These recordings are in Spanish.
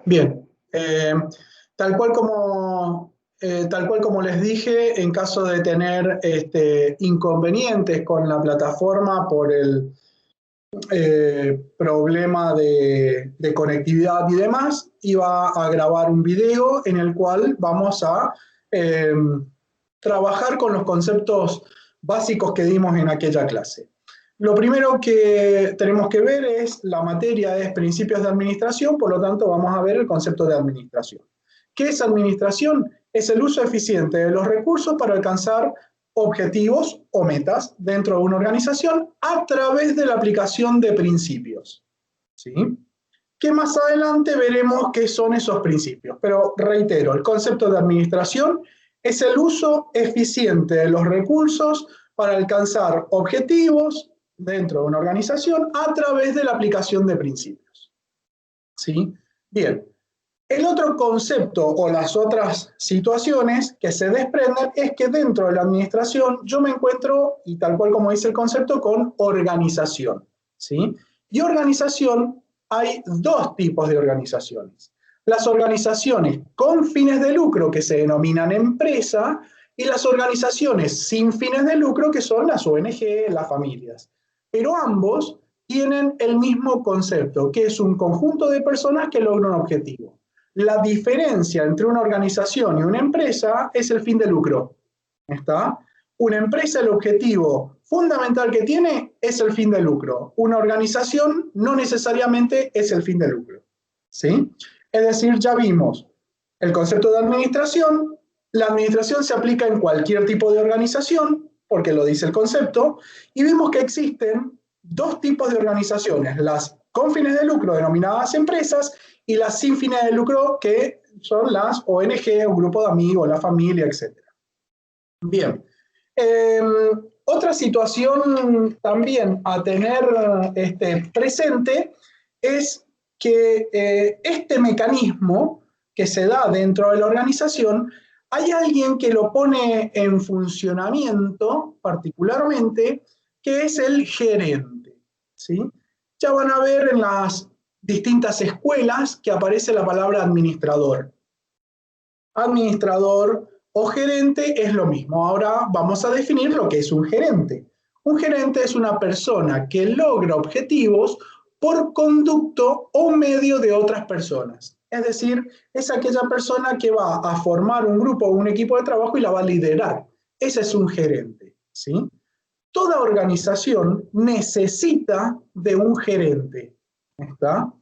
Bien, tal cual como les dije, en caso de tener inconvenientes con la plataforma por el problema de conectividad y demás, iba a grabar un video en el cual vamos a eh, trabajar con los conceptos básicos que dimos en aquella clase. Lo primero que tenemos que ver es, la materia es principios de administración, por lo tanto vamos a ver el concepto de administración. ¿Qué es administración? Es el uso eficiente de los recursos para alcanzar objetivos o metas dentro de una organización a través de la aplicación de principios. ¿Sí? Que más adelante veremos qué son esos principios. Pero reitero, el concepto de administración es el uso eficiente de los recursos para alcanzar objetivos dentro de una organización a través de la aplicación de principios. ¿Sí? Bien. El otro concepto o las otras situaciones que se desprenden es que dentro de la administración yo me encuentro, y tal cual como dice el concepto, con organización. ¿Sí? Y organización, hay dos tipos de organizaciones. Las organizaciones con fines de lucro, que se denominan empresa, y las organizaciones sin fines de lucro, que son las ONG, las familias. Pero ambos tienen el mismo concepto, que es un conjunto de personas que logran un objetivo. La diferencia entre una organización y una empresa es el fin de lucro. ¿Está? Una empresa, el objetivo fundamental que tiene es el fin de lucro. Una organización no necesariamente es el fin de lucro. ¿Sí? Es decir, ya vimos el concepto de administración. La administración se aplica en cualquier tipo de organización, porque lo dice el concepto, y vimos que existen dos tipos de organizaciones, las con fines de lucro denominadas empresas y las sin fines de lucro que son las ONG, un grupo de amigos, la familia, etc. Bien. Otra situación también a tener presente es que este mecanismo que se da dentro de la organización, hay alguien que lo pone en funcionamiento particularmente, que es el gerente. ¿Sí? Ya van a ver en las distintas escuelas que aparece la palabra administrador. Administrador o gerente es lo mismo. Ahora vamos a definir lo que es un gerente. Un gerente es una persona que logra objetivos por conducto o medio de otras personas. Es decir, es aquella persona que va a formar un grupo o un equipo de trabajo y la va a liderar. Ese es un gerente. ¿Sí? Toda organización necesita de un gerente. ¿Está?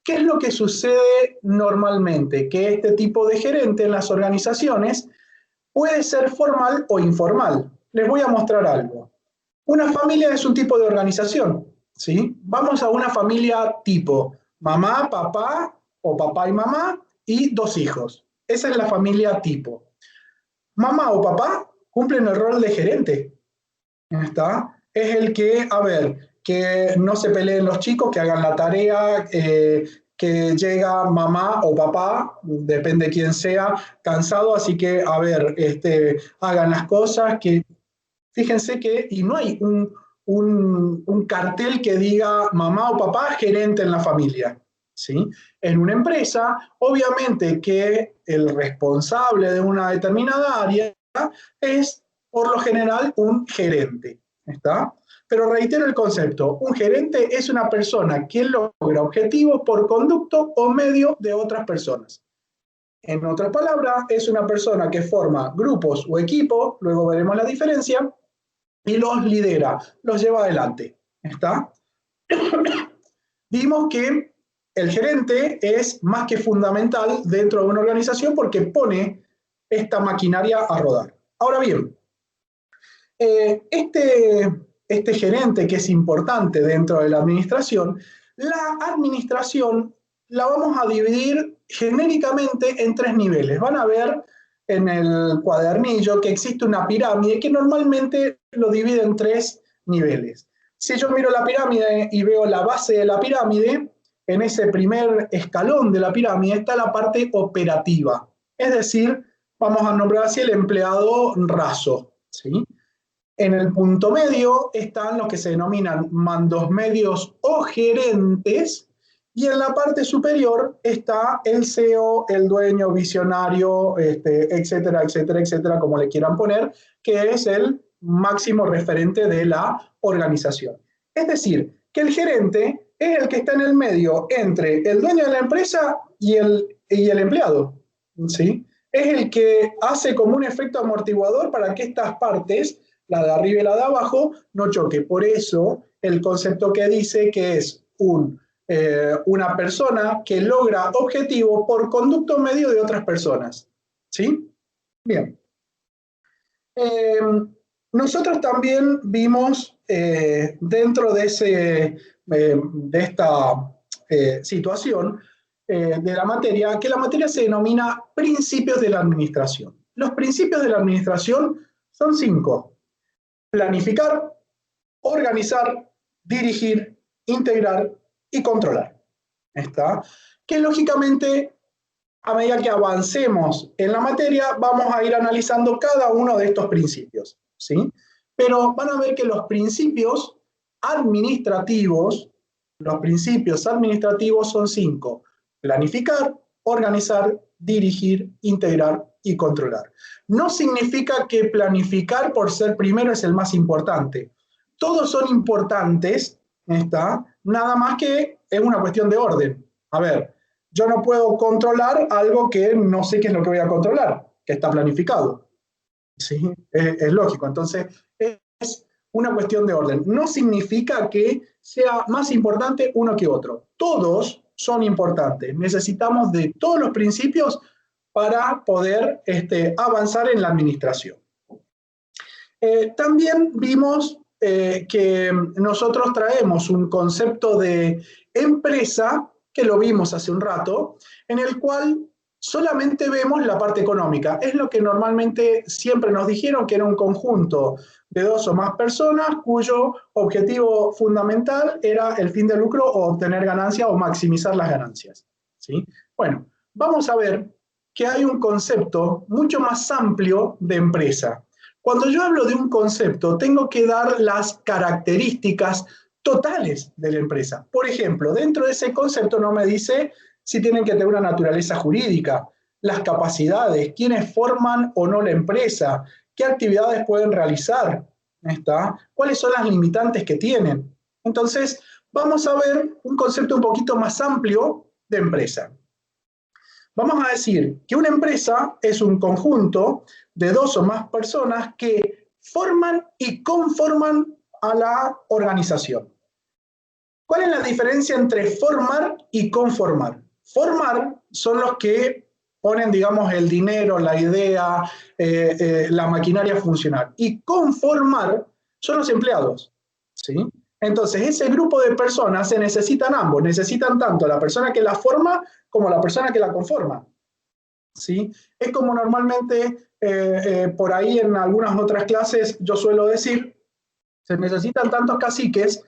¿Qué es lo que sucede normalmente? Que este tipo de gerente en las organizaciones puede ser formal o informal. Les voy a mostrar algo. Una familia es un tipo de organización, ¿sí? Vamos a una familia tipo mamá, papá o papá y mamá y dos hijos. Esa es la familia tipo. Mamá o papá cumplen el rol de gerente. ¿Está? Es el que, a ver, que no se peleen los chicos, que hagan la tarea, que llega mamá o papá, depende de quién sea, cansado, así que, a ver, hagan las cosas, que fíjense que, y no hay un cartel que diga mamá o papá, gerente en la familia. ¿Sí? En una empresa, obviamente que el responsable de una determinada área es, por lo general, un gerente. ¿Está? Pero reitero el concepto, un gerente es una persona que logra objetivos por conducto o medio de otras personas. En otras palabras, es una persona que forma grupos o equipos, luego veremos la diferencia, y los lidera, los lleva adelante. ¿Está? Vimos que el gerente es más que fundamental dentro de una organización porque pone esta maquinaria a rodar. Ahora bien, este gerente que es importante dentro de la administración la vamos a dividir genéricamente en tres niveles. Van a ver en el cuadernillo que existe una pirámide que normalmente lo divide en tres niveles. Si yo miro la pirámide y veo la base de la pirámide, en ese primer escalón de la pirámide está la parte operativa. Es decir, vamos a nombrar así el empleado raso. ¿Sí? En el punto medio están los que se denominan mandos medios o gerentes, Y en la parte superior está el CEO, el dueño, visionario, etcétera, etcétera, etcétera, como le quieran poner, que es el máximo referente de la organización. Es decir, que el gerente es el que está en el medio entre el dueño de la empresa y el empleado, ¿sí? Es el que hace como un efecto amortiguador para que estas partes, la de arriba y la de abajo, no choque. Por eso el concepto que dice que es una persona que logra objetivos por conducto medio de otras personas. ¿Sí? Bien. Nosotros también vimos dentro de esta situación de la materia, que la materia se denomina principios de la administración. Los principios de la administración son 5: planificar, organizar, dirigir, integrar y controlar. ¿Está? Que lógicamente, a medida que avancemos en la materia, vamos a ir analizando cada uno de estos principios, ¿sí? Pero van a ver que los principios administrativos son 5: planificar, organizar, dirigir, integrar y controlar. No significa que planificar por ser primero es el más importante. Todos son importantes, ¿está? Nada más que es una cuestión de orden. A ver, yo no puedo controlar algo que no sé qué es lo que voy a controlar, que está planificado. ¿Sí? Es lógico. Entonces, es una cuestión de orden. No significa que sea más importante uno que otro. Todos son importantes. Necesitamos de todos los principios para poder avanzar en la administración. También vimos que nosotros traemos un concepto de empresa, que lo vimos hace un rato, en el cual solamente vemos la parte económica. Es lo que normalmente siempre nos dijeron, que era un conjunto de 2 o más personas cuyo objetivo fundamental era el fin de lucro o obtener ganancias o maximizar las ganancias. ¿Sí? Bueno, vamos a ver que hay un concepto mucho más amplio de empresa. Cuando yo hablo de un concepto, tengo que dar las características totales de la empresa. Por ejemplo, dentro de ese concepto no me dice si tienen que tener una naturaleza jurídica, las capacidades, quiénes forman o no la empresa, qué actividades pueden realizar, ¿está? ¿Cuáles son las limitantes que tienen? Entonces, vamos a ver un concepto un poquito más amplio de empresa. Vamos a decir que una empresa es un conjunto de 2 o más personas que forman y conforman a la organización. ¿Cuál es la diferencia entre formar y conformar? Formar son los que ponen, digamos, el dinero, la idea, la maquinaria a funcionar. Y conformar son los empleados, ¿sí? Entonces, ese grupo de personas se necesitan ambos. Necesitan tanto la persona que la forma como la persona que la conforma, ¿sí? Es como normalmente por ahí en algunas otras clases yo suelo decir, se necesitan tantos caciques,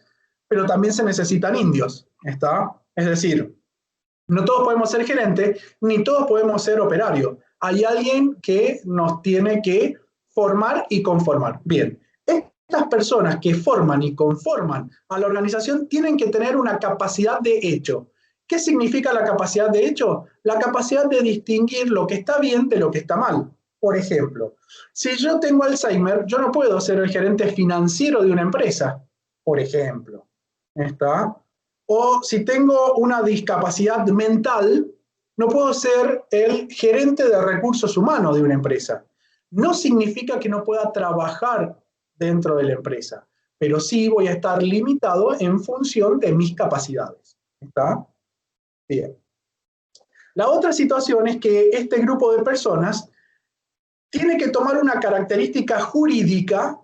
pero también se necesitan indios, ¿está? Es decir, no todos podemos ser gerentes, ni todos podemos ser operarios. Hay alguien que nos tiene que formar y conformar. Bien, estas personas que forman y conforman a la organización tienen que tener una capacidad de hecho. ¿Qué significa la capacidad de hecho? La capacidad de distinguir lo que está bien de lo que está mal. Por ejemplo, si yo tengo Alzheimer, yo no puedo ser el gerente financiero de una empresa, por ejemplo. ¿Está? O si tengo una discapacidad mental, no puedo ser el gerente de recursos humanos de una empresa. No significa que no pueda trabajar dentro de la empresa, pero sí voy a estar limitado en función de mis capacidades. ¿Está? Bien. La otra situación es que este grupo de personas tiene que tomar una característica jurídica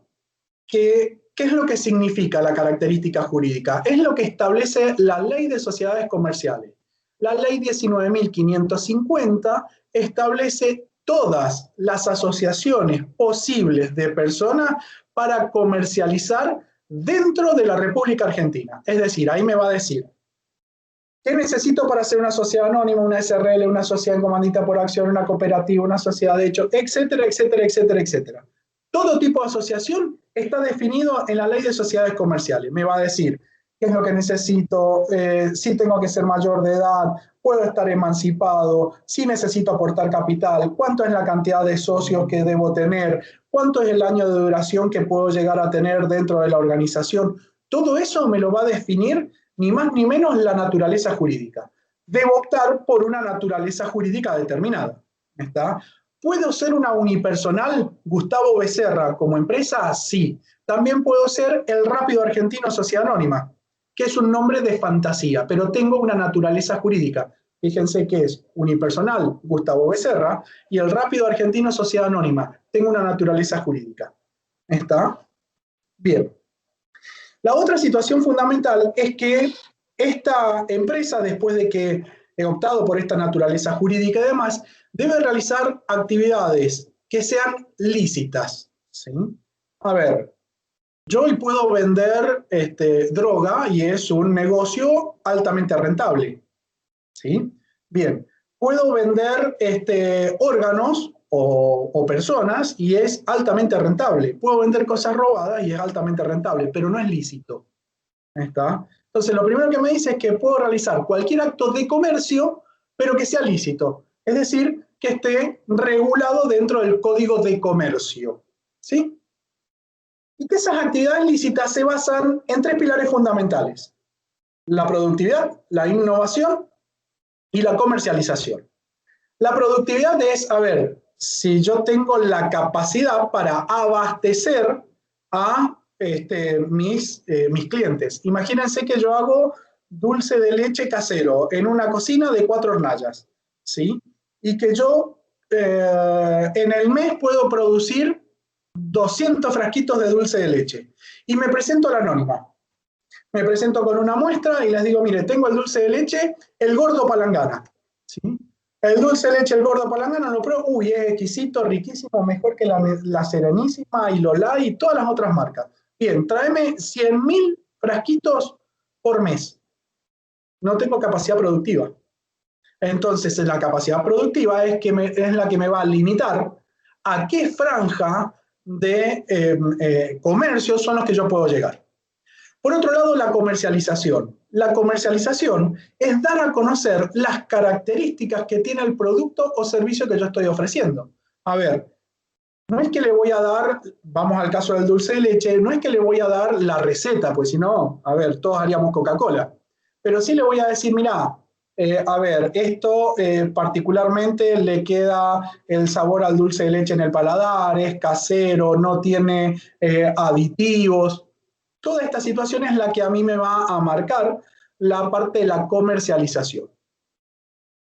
que, ¿qué es lo que significa la característica jurídica? Es lo que establece la Ley de Sociedades Comerciales. La Ley 19.550 establece todas las asociaciones posibles de personas para comercializar dentro de la República Argentina. Es decir, ahí me va a decir, ¿qué necesito para ser una sociedad anónima, una SRL, una sociedad en comandita por acción, una cooperativa, una sociedad de hecho, etcétera, etcétera, etcétera, etcétera? Todo tipo de asociación está definido en la Ley de Sociedades Comerciales. Me va a decir qué es lo que necesito, si tengo que ser mayor de edad, puedo estar emancipado, si necesito aportar capital, cuánto es la cantidad de socios que debo tener, cuánto es el año de duración que puedo llegar a tener dentro de la organización. Todo eso me lo va a definir ni más ni menos la naturaleza jurídica. Debo optar por una naturaleza jurídica determinada. ¿Está? ¿Puedo ser una unipersonal, Gustavo Becerra, como empresa? Sí. También puedo ser el Rápido Argentino Sociedad Anónima, que es un nombre de fantasía, pero tengo una naturaleza jurídica. Fíjense que es unipersonal, Gustavo Becerra, y el Rápido Argentino Sociedad Anónima. Tengo una naturaleza jurídica. ¿Está? Bien. La otra situación fundamental es que esta empresa, después de que he optado por esta naturaleza jurídica y demás, debe realizar actividades que sean lícitas. ¿Sí? A ver, yo hoy puedo vender droga y es un negocio altamente rentable. ¿Sí? Bien, puedo vender órganos o personas y es altamente rentable. Puedo vender cosas robadas y es altamente rentable, pero no es lícito. ¿Está? Entonces, lo primero que me dice es que puedo realizar cualquier acto de comercio, pero que sea lícito. Es decir, que esté regulado dentro del Código de Comercio. ¿Sí? Y que esas actividades lícitas se basan en tres pilares fundamentales: la productividad, la innovación y la comercialización. La productividad es, a ver, si yo tengo la capacidad para abastecer a mis clientes. Imagínense que yo hago dulce de leche casero en una cocina de 4 hornallas, ¿sí? Y que yo en el mes puedo producir 200 frasquitos de dulce de leche. Y me presento a la anónima. Me presento con una muestra y les digo, mire, tengo el dulce de leche, el gordo palangana, ¿sí? El dulce de leche, el gordo palangana, lo pruebo, uy, es exquisito, riquísimo, mejor que la Serenísima y Lola y todas las otras marcas. Bien, tráeme 100.000 frasquitos por mes. No tengo capacidad productiva. Entonces, la capacidad productiva es la que me va a limitar a qué franja de comercios son los que yo puedo llegar. Por otro lado, la comercialización. La comercialización es dar a conocer las características que tiene el producto o servicio que yo estoy ofreciendo. A ver, no es que le voy a dar, vamos al caso del dulce de leche, no es que le voy a dar la receta, pues si no, a ver, todos haríamos Coca-Cola. Pero sí le voy a decir, mira, a ver, esto particularmente le queda el sabor al dulce de leche en el paladar, es casero, no tiene aditivos. Toda esta situación es la que a mí me va a marcar la parte de la comercialización.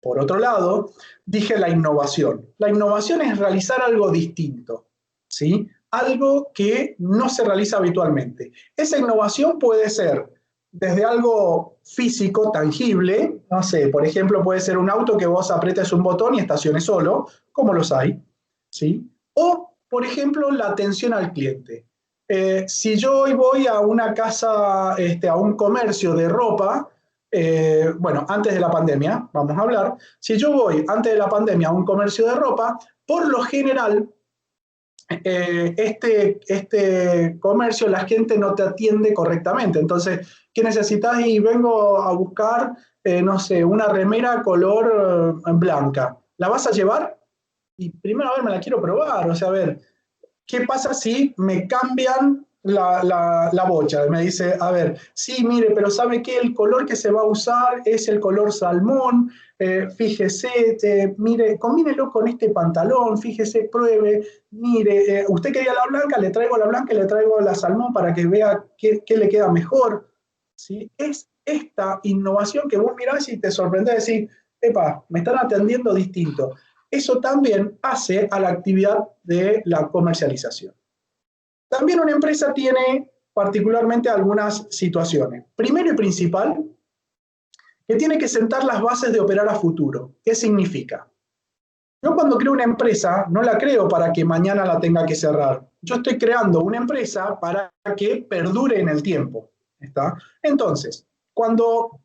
Por otro lado, dije la innovación. La innovación es realizar algo distinto, ¿sí? Algo que no se realiza habitualmente. Esa innovación puede ser desde algo físico, tangible, no sé, por ejemplo, puede ser un auto que vos apretes un botón y estacione solo, como los hay, ¿sí? O, por ejemplo, la atención al cliente. Si yo hoy voy a una casa, a un comercio de ropa, bueno, antes de la pandemia, vamos a hablar, si yo voy antes de la pandemia a un comercio de ropa, por lo general, este comercio la gente no te atiende correctamente. Entonces, ¿qué necesitas? Y vengo a buscar, no sé, una remera color blanca. ¿La vas a llevar? Y primero, a ver, me la quiero probar. O sea, a ver, ¿qué pasa si me cambian la bocha? Me dice, a ver, sí, mire, pero ¿sabe qué? El color que se va a usar es el color salmón, fíjese, mire, combínelo con este pantalón, fíjese, pruebe, mire, usted quería la blanca, le traigo la blanca y le traigo la salmón para que vea qué le queda mejor. ¿Sí? Es esta innovación que vos mirás y te sorprendés, decís, epa, me están atendiendo distinto. Eso también hace a la actividad de la comercialización. También una empresa tiene particularmente algunas situaciones. Primero y principal, que tiene que sentar las bases de operar a futuro. ¿Qué significa? Yo cuando creo una empresa, no la creo para que mañana la tenga que cerrar. Yo estoy creando una empresa para que perdure en el tiempo. ¿Está? Entonces, cuando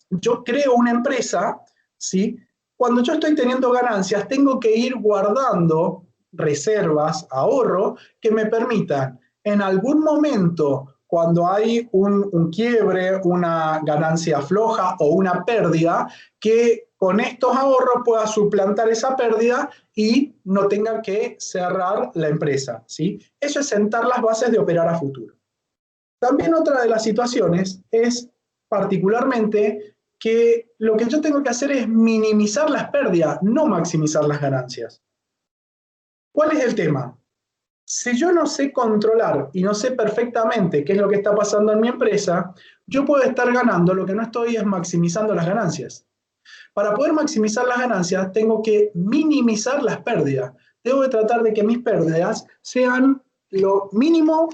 yo creo una empresa, ¿sí? Cuando yo estoy teniendo ganancias, tengo que ir guardando reservas, ahorro, que me permitan en algún momento cuando hay un quiebre, una ganancia floja o una pérdida, que con estos ahorros pueda suplantar esa pérdida y no tenga que cerrar la empresa, ¿sí? Eso es sentar las bases de operar a futuro. También otra de las situaciones es particularmente que lo que yo tengo que hacer es minimizar las pérdidas, no maximizar las ganancias. ¿Cuál es el tema? Si yo no sé controlar y no sé perfectamente qué es lo que está pasando en mi empresa, yo puedo estar ganando, lo que no estoy es maximizando las ganancias. Para poder maximizar las ganancias, tengo que minimizar las pérdidas. Tengo que tratar de que mis pérdidas sean lo mínimo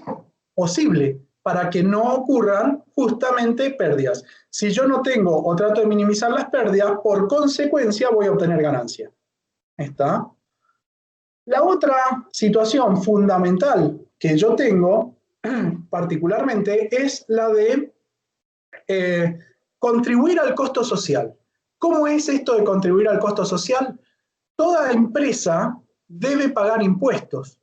posible para que no ocurran justamente pérdidas. Si yo no tengo o trato de minimizar las pérdidas, por consecuencia voy a obtener ganancia. ¿Está? La otra situación fundamental que yo tengo, particularmente, es la de contribuir al costo social. ¿Cómo es esto de contribuir al costo social? Toda empresa debe pagar impuestos.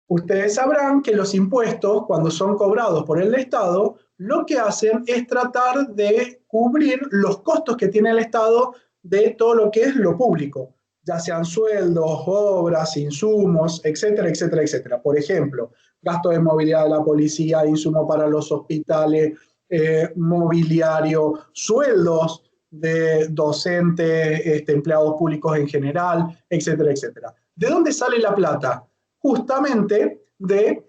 Ustedes sabrán que los impuestos, cuando son cobrados por el Estado, lo que hacen es tratar de cubrir los costos que tiene el Estado de todo lo que es lo público, ya sean sueldos, obras, insumos, etcétera, etcétera, etcétera. Por ejemplo, gasto de movilidad de la policía, insumo para los hospitales, mobiliario, sueldos de docentes, empleados públicos en general, etcétera, etcétera. ¿De dónde sale la plata? Justamente de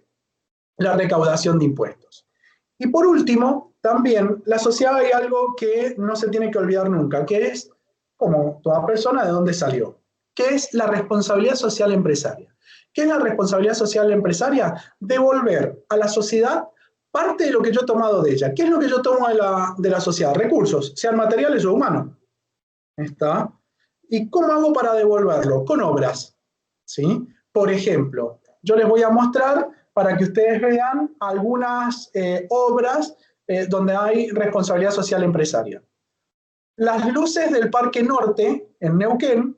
la recaudación de impuestos. Y por último, también la sociedad hay algo que no se tiene que olvidar nunca, que es, como toda persona, de dónde salió, que es la responsabilidad social empresaria. ¿Qué es la responsabilidad social empresaria? Devolver a la sociedad parte de lo que yo he tomado de ella. ¿Qué es lo que yo tomo de la sociedad? Recursos, sean materiales o humanos. ¿Está? ¿Y cómo hago para devolverlo? Con obras. ¿Sí? Por ejemplo, yo les voy a mostrar para que ustedes vean algunas obras donde hay responsabilidad social empresaria. Las luces del Parque Norte, en Neuquén,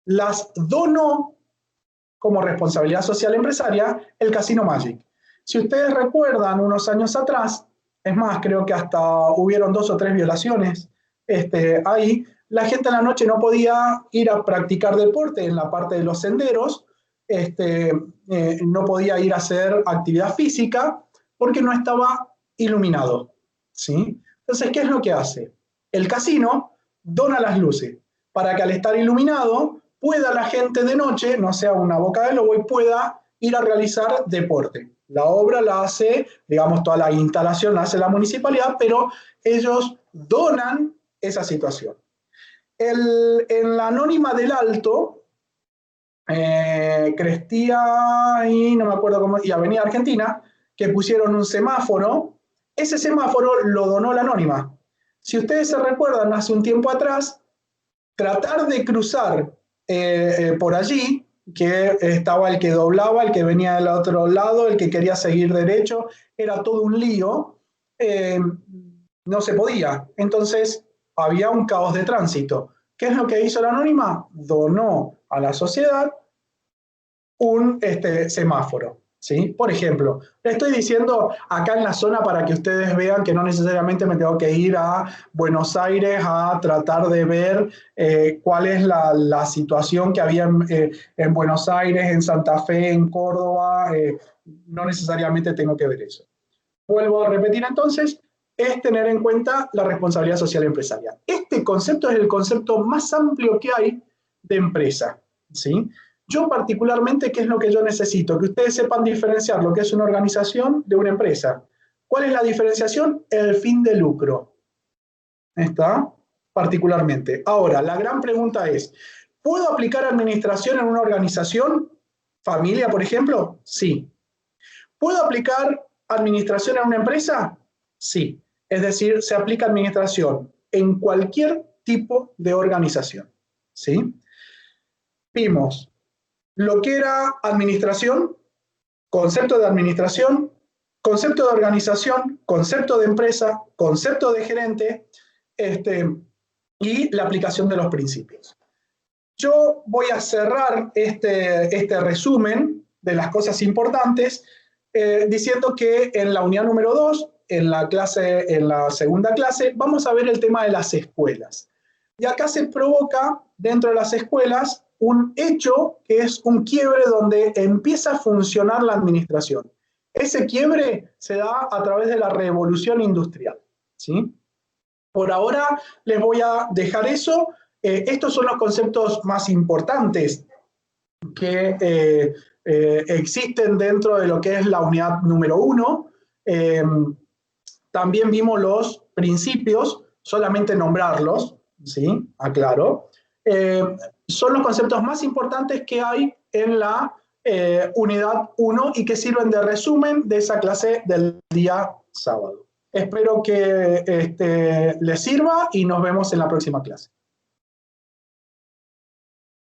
las donó como responsabilidad social empresaria el Casino Magic. Si ustedes recuerdan, unos años atrás, es más, creo que hasta hubieron 2 o 3 violaciones ahí, la gente en la noche no podía ir a practicar deporte en la parte de los senderos, no podía ir a hacer actividad física porque no estaba iluminado, ¿sí? Entonces, ¿qué es lo que hace? El casino dona las luces para que al estar iluminado pueda la gente de noche, no sea una boca de lobo, y pueda ir a realizar deporte. La obra la hace, digamos, toda la instalación la hace la municipalidad, pero ellos donan esa situación. En la Anónima del Alto, Crestía y no me acuerdo cómo, y Avenida Argentina, que pusieron un semáforo, ese semáforo lo donó la Anónima. Si ustedes se recuerdan, hace un tiempo atrás, tratar de cruzar por allí, que estaba el que doblaba, el que venía del otro lado, el que quería seguir derecho, era todo un lío, no se podía. Entonces había un caos de tránsito. ¿Qué es lo que hizo la Anónima? Donó a la sociedad un semáforo. ¿Sí? Por ejemplo, le estoy diciendo acá en la zona para que ustedes vean que no necesariamente me tengo que ir a Buenos Aires a tratar de ver cuál es la situación que había en Buenos Aires, en Santa Fe, en Córdoba. No necesariamente tengo que ver eso. Vuelvo a repetir entonces, es tener en cuenta la responsabilidad social empresarial. Este concepto es el concepto más amplio que hay de empresa, ¿sí? Yo particularmente, ¿qué es lo que yo necesito? Que ustedes sepan diferenciar lo que es una organización de una empresa. ¿Cuál es la diferenciación? El fin de lucro. ¿Está? Particularmente. Ahora, la gran pregunta es, ¿puedo aplicar administración en una organización? ¿Familia, por ejemplo? Sí. ¿Puedo aplicar administración en una empresa? Sí. Es decir, se aplica administración en cualquier tipo de organización. ¿Sí? Vimos lo que era administración, concepto de administración, concepto de organización, concepto de empresa, concepto de gerente, y la aplicación de los principios. Yo voy a cerrar este resumen de las cosas importantes diciendo que en la unidad número 2, en la segunda clase, vamos a ver el tema de las escuelas. Y acá se provoca dentro de las escuelas un hecho que es un quiebre donde empieza a funcionar la administración. Ese quiebre se da a través de la revolución industrial, ¿sí? Por ahora les voy a dejar eso. Estos son los conceptos más importantes que existen dentro de lo que es la unidad número 1. También vimos los principios, solamente nombrarlos, ¿sí? Aclaro. Son los conceptos más importantes que hay en la unidad 1 y que sirven de resumen de esa clase del día sábado. Espero que les sirva y nos vemos en la próxima clase.